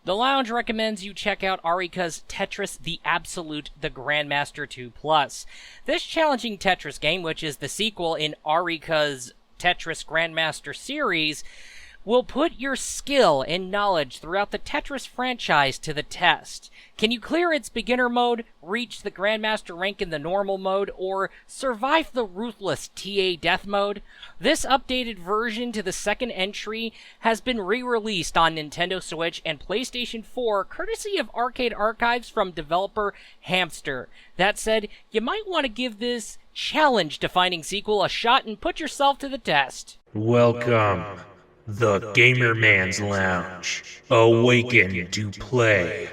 The Lounge recommends you check out Arika's Tetris The Absolute, the Grandmaster 2 Plus. This challenging Tetris game, which is the sequel in Arika's Tetris Grandmaster series, will put your skill and knowledge throughout the Tetris franchise to the test. Can you clear its beginner mode, reach the Grandmaster rank in the normal mode, or survive the ruthless TA death mode? This updated version to the second entry has been re-released on Nintendo Switch and PlayStation 4 courtesy of Arcade Archives from developer Hamster. That said, you might want to give this challenge-defining sequel a shot and put yourself to the test. Welcome. The Gamer Man's Lounge. Awaken to play.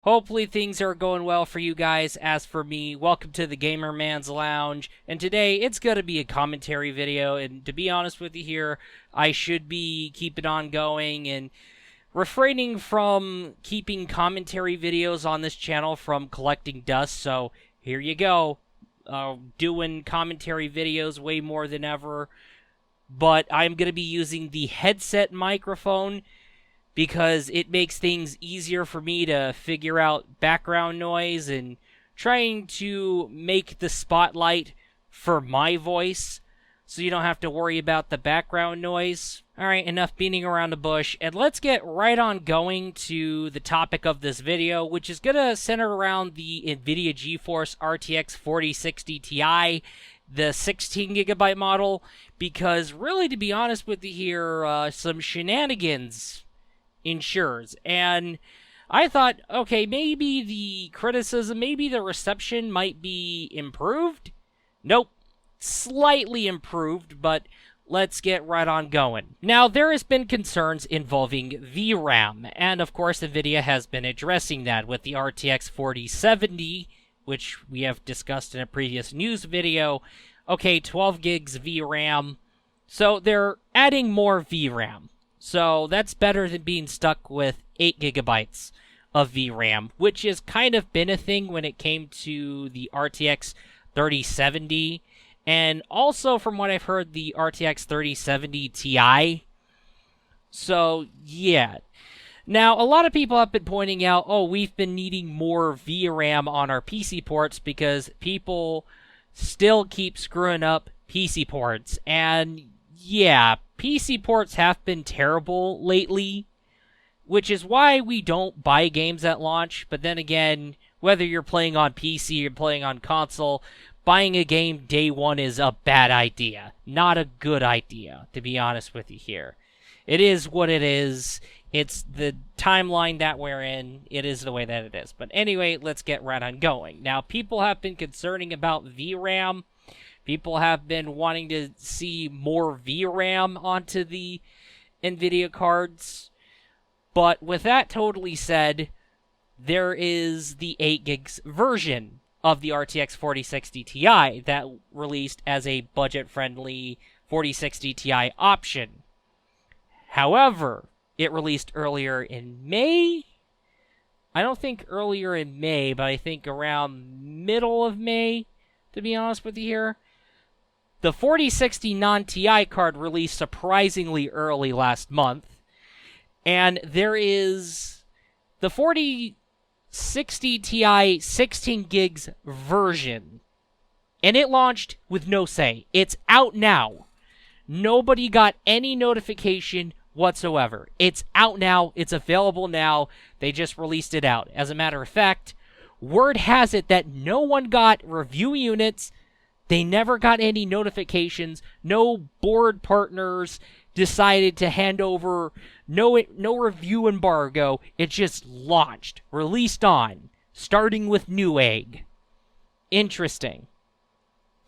Hopefully things are going well for you guys. As for me, welcome to the Gamer Man's Lounge. And today, it's going to be a commentary video. And to be honest with you here, I should be keeping on going and refraining from keeping commentary videos on this channel from collecting dust. So, here you go. Doing commentary videos way more than ever, but I'm going to be using the headset microphone because it makes things easier for me to figure out background noise and trying to make the spotlight for my voice so you don't have to worry about the background noise. Alright, enough beating around the bush, and let's get right on going to the topic of this video, which is going to center around the NVIDIA GeForce RTX4060 Ti, the 16GB model, because really, to be honest with you here, some shenanigans ensures. And I thought, okay, maybe the criticism, maybe the reception might be improved. Nope, slightly improved, but let's get right on going. Now, there has been concerns involving VRAM, and of course NVIDIA has been addressing that with the RTX 4070, which we have discussed in a previous news video. Okay, 12 gigs VRAM, so they're adding more VRAM. So that's better than being stuck with 8 gigabytes of VRAM, which has kind of been a thing when it came to the RTX 3070, and also, from what I've heard, the RTX 3070 Ti. So, yeah. Now, a lot of people have been pointing out, oh, we've been needing more VRAM on our PC ports because people still keep screwing up PC ports. And, yeah, PC ports have been terrible lately, which is why we don't buy games at launch. But then again, whether you're playing on PC or playing on console, buying a game day one is a bad idea. Not a good idea, to be honest with you here. It is what it is. It's the timeline that we're in. It is the way that it is. But anyway, let's get right on going. Now, people have been concerning about VRAM. People have been wanting to see more VRAM onto the NVIDIA cards. But with that totally said, there is the 8 gigs version of the RTX 4060 Ti that released as a budget-friendly 4060 Ti option. However, it released earlier in May. I don't think earlier in May, but I think around middle of May, to be honest with you here. The 4060 non-Ti card released surprisingly early last month. And there is the 4060 Ti 16 gigs version, and it launched with no say. It's out now. Nobody got any notification whatsoever. It's out now. It's available now. They just released it out. As a matter of fact, word has it that no one got review units. They never got any notifications. No board partners decided to hand over no review embargo. It just launched, released on, starting with Newegg. Interesting.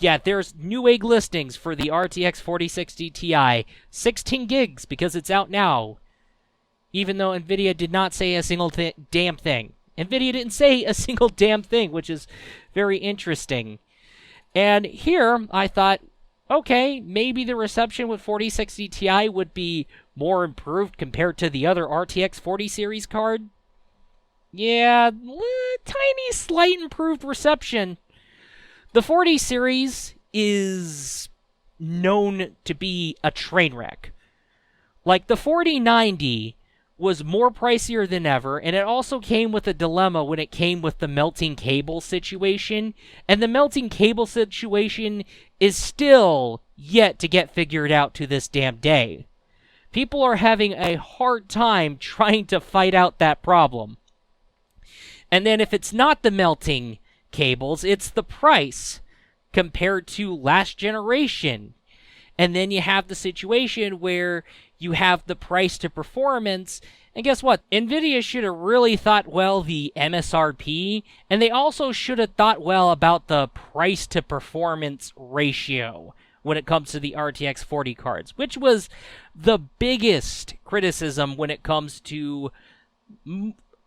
Yeah, there's Newegg listings for the RTX 4060 Ti, 16 gigs because it's out now. Even though NVIDIA did not say a single damn thing. NVIDIA didn't say a single damn thing, which is very interesting. And here, I thought, okay, maybe the reception with 4060 Ti would be more improved compared to the other RTX 40 series card. Yeah, tiny, slight improved reception. The 40 series is known to be a train wreck. Like, the 4090 was more pricier than ever, and it also came with a dilemma when it came with the melting cable situation, and the melting cable situation is still yet to get figured out to this damn day. People are having a hard time trying to fight out that problem. And then if it's not the melting cables, it's the price compared to last generation. And then you have the situation where you have the price to performance. And guess what? NVIDIA should have really thought well the MSRP, and they also should have thought well about the price to performance ratio when it comes to the RTX 40 cards, which was the biggest criticism when it comes to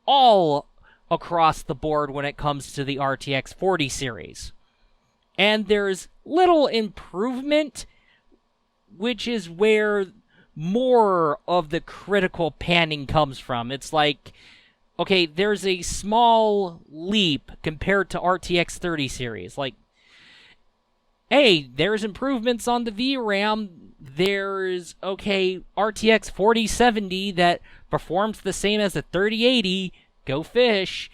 all across the board when it comes to the RTX 40 series. And there's little improvement, which is where more of the critical panning comes from. It's like, okay, there's a small leap compared to RTX 30 series. Like, hey, there's improvements on the VRAM. There's, okay, RTX 4070 that performs the same as the 3080. Go fish.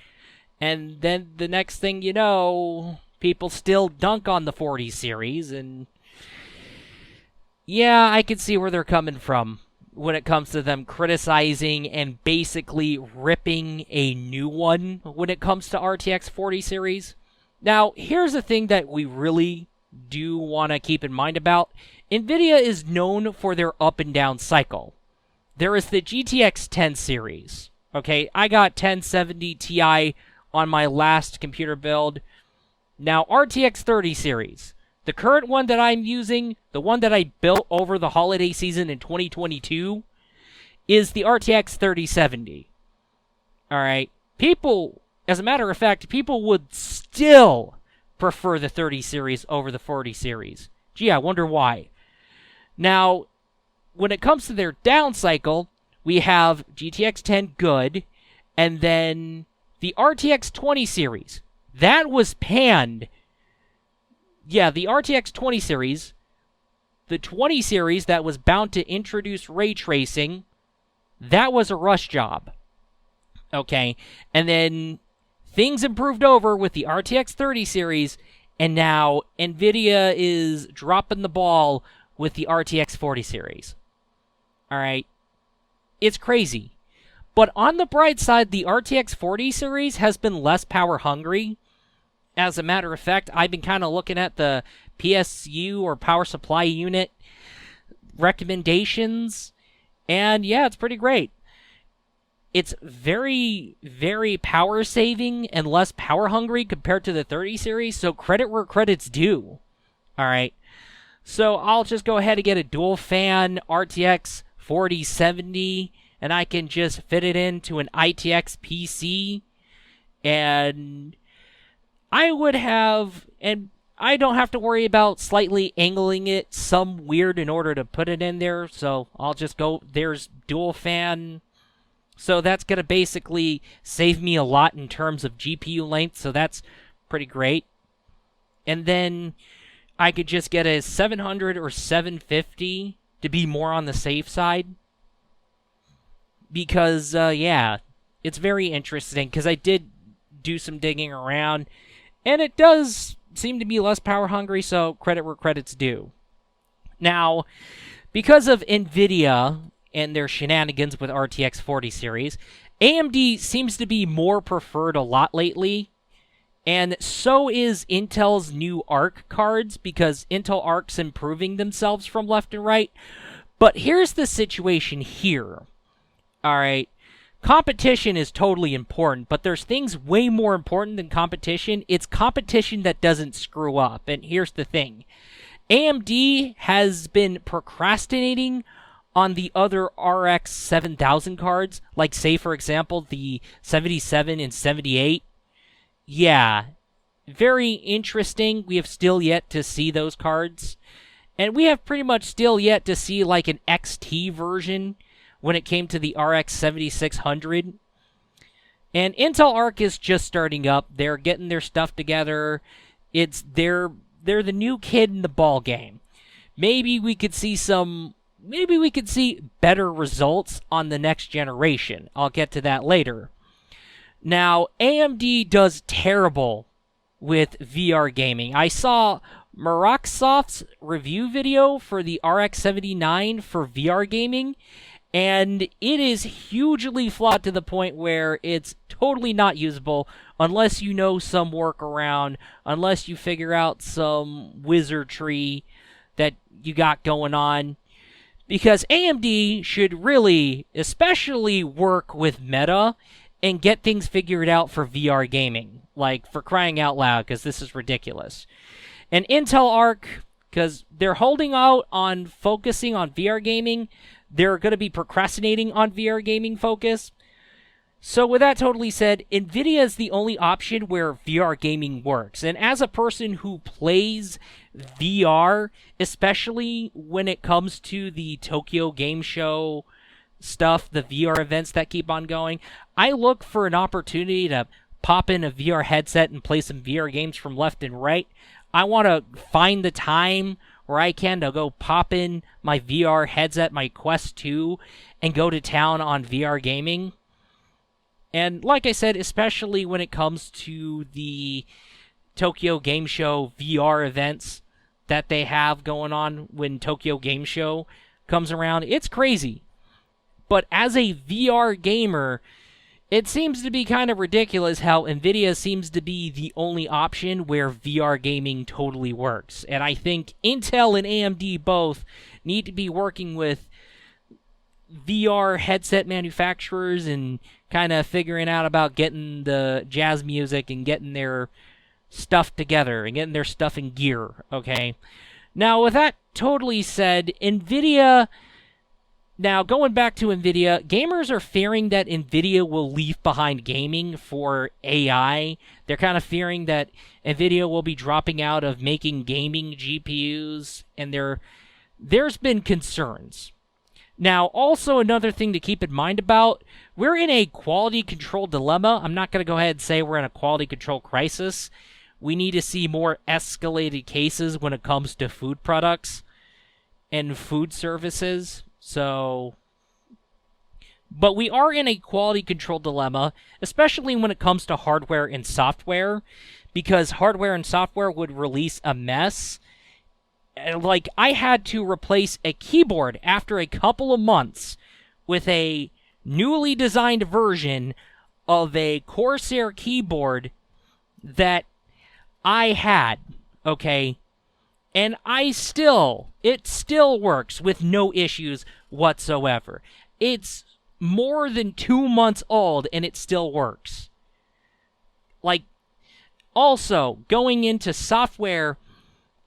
And then the next thing you know, people still dunk on the 40 series, and yeah, I can see where they're coming from when it comes to them criticizing and basically ripping a new one when it comes to RTX 40 series. Now, here's the thing that we really do want to keep in mind about. NVIDIA is known for their up and down cycle. There is the GTX 10 series. Okay, I got 1070 Ti on my last computer build. Now, RTX 30 series. The current one that I'm using, the one that I built over the holiday season in 2022, is the RTX 3070. Alright, people, as a matter of fact, people would still prefer the 30 series over the 40 series. Gee, I wonder why. Now, when it comes to their down cycle, we have GTX 10 good, and then the RTX 20 series. That was panned. Yeah, the RTX 20 series, the 20 series that was bound to introduce ray tracing, that was a rush job. Okay, and then things improved over with the RTX 30 series, and now NVIDIA is dropping the ball with the RTX 40 series. Alright, it's crazy. But on the bright side, the RTX 40 series has been less power hungry. As a matter of fact, I've been kind of looking at the PSU or power supply unit recommendations, and yeah, it's pretty great. It's very, very power saving and less power hungry compared to the 30 series, so credit where credit's due. Alright, so I'll just go ahead and get a dual fan RTX 4070, and I can just fit it into an ITX PC, and I would have, and I don't have to worry about slightly angling it some weird in order to put it in there, so I'll just go, there's dual fan, so that's going to basically save me a lot in terms of GPU length, so that's pretty great. And then I could just get a 700 or 750 to be more on the safe side, because, yeah, it's very interesting, because I did do some digging around, and it does seem to be less power hungry, so credit where credit's due. Now, because of NVIDIA and their shenanigans with RTX 40 series, AMD seems to be more preferred a lot lately, and so is Intel's new Arc cards, because Intel Arc's improving themselves from left and right. But here's the situation here. Alright, competition is totally important, but there's things way more important than competition. It's competition that doesn't screw up. And here's the thing. AMD has been procrastinating on the other RX 7000 cards, like, say, for example, the 77 and 78. Yeah, very interesting. We have still yet to see those cards. And we have pretty much still yet to see, like, an XT version when it came to the RX 7600. And Intel Arc is just starting up. They're getting their stuff together. They're the new kid in the ball game. Maybe we could see some maybe we could see better results on the next generation. I'll get to that later. Now, AMD does terrible with VR gaming. I saw Microsoft's review video for the RX79 for VR gaming, and it is hugely flawed to the point where it's totally not usable unless you know some workaround, unless you figure out some wizardry that you got going on. Because AMD should really, especially work with Meta and get things figured out for VR gaming. Like, for crying out loud, because this is ridiculous. And Intel Arc, because they're holding out on focusing on VR gaming, they're going to be procrastinating on VR gaming focus. So with that totally said, NVIDIA is the only option where VR gaming works. And as a person who plays VR, especially when it comes to the Tokyo Game Show stuff, the VR events that keep on going, I look for an opportunity to pop in a VR headset and play some VR games from left and right. I want to find the time where I can to go pop in my VR headset, my Quest 2, and go to town on VR gaming. And like I said, especially when it comes to the Tokyo Game Show VR events that they have going on when Tokyo Game Show comes around, it's crazy. But as a VR gamer, it seems to be kind of ridiculous how NVIDIA seems to be the only option where VR gaming totally works. And I think Intel and AMD both need to be working with VR headset manufacturers and kind of figuring out about getting the jazz music and getting their stuff together and getting their stuff in gear, okay? Now, with that totally said, NVIDIA... Now, going back to NVIDIA, gamers are fearing that NVIDIA will leave behind gaming for AI. They're kind of fearing that NVIDIA will be dropping out of making gaming GPUs, and there's been concerns. Now, also another thing to keep in mind about, we're in a quality control dilemma. I'm not going to go ahead and say we're in a quality control crisis. We need to see more escalated cases when it comes to food products and food services. But we are in a quality control dilemma, especially when it comes to hardware and software, because hardware and software would release a mess. Like, I had to replace a keyboard after a couple of months with a newly designed version of a Corsair keyboard that I had, okay? And it still works with no issues whatsoever. It's more than 2 months old and it still works. Like, also, going into software,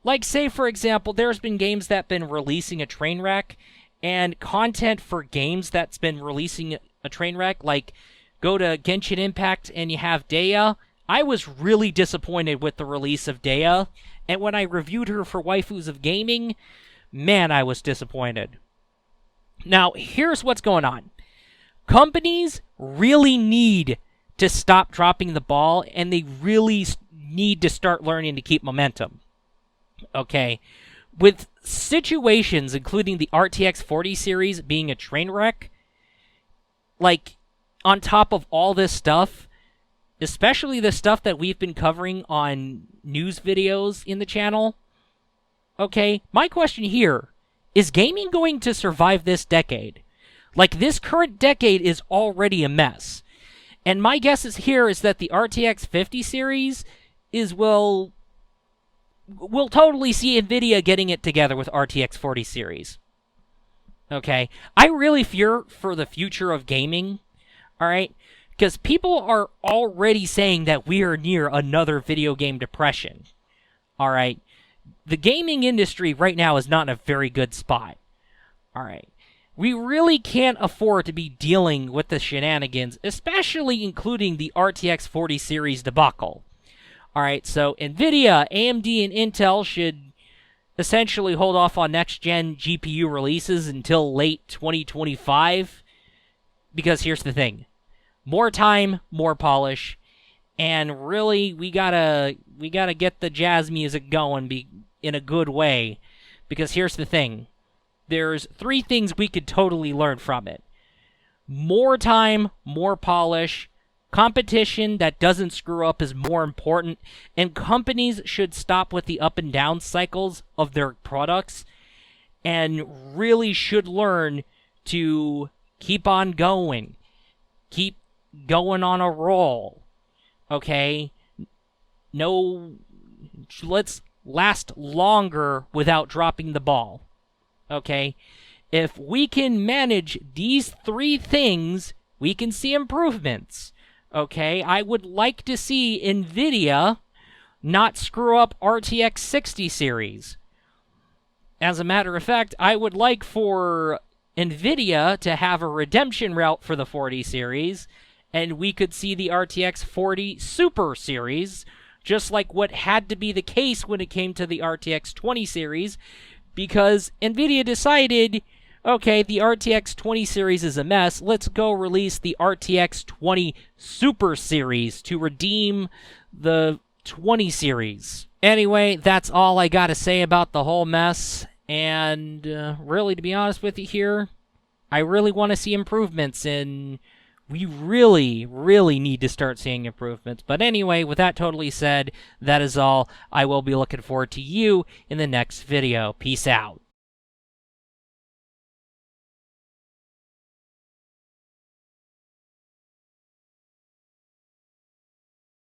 like, say, for example, there's been games that have been releasing a train wreck, and content for games that's been releasing a train wreck, like, go to Genshin Impact and you have Dea. I was really disappointed with the release of Dea, and when I reviewed her for Waifus of Gaming, man, I was disappointed. Now, here's what's going on. Companies really need to stop dropping the ball, and they really need to start learning to keep momentum. Okay? With situations, including the RTX40 series being a train wreck, like, on top of all this stuff, especially the stuff that we've been covering on news videos in the channel, okay, my question here, is gaming going to survive this decade? Like, this current decade is already a mess. And my guess is that the RTX 50 series will totally see NVIDIA getting it together with RTX 40 series. Okay? I really fear for the future of gaming, alright? Because people are already saying that we are near another video game depression. Alright? The gaming industry right now is not in a very good spot. Alright? We really can't afford to be dealing with the shenanigans, especially including the RTX 40 series debacle. Alright, so NVIDIA, AMD, and Intel should essentially hold off on next-gen GPU releases until late 2025. Because here's the thing. More time, more polish, and really, we gotta get the jazz music going in a good way. Because here's the thing. there's 3 things we could totally learn from it. More time, more polish, competition that doesn't screw up is more important, and companies should stop with the up and down cycles of their products and really should learn to keep on going. Keep going on a roll. Okay? No, let's last longer without dropping the ball. Okay? If we can manage these 3 things, we can see improvements. Okay? I would like to see NVIDIA not screw up RTX 60 series. As a matter of fact, I would like for NVIDIA to have a redemption route for the 40 series, and we could see the RTX 40 Super series, just like what had to be the case when it came to the RTX 20 series, because NVIDIA decided, okay, the RTX 20 series is a mess, let's go release the RTX 20 Super series to redeem the 20 series. Anyway, that's all I gotta say about the whole mess, and really, to be honest with you here, I really want to see improvements, and we really, really need to start seeing improvements. But anyway, with that totally said, that is all. I will be looking forward to you in the next video. Peace out.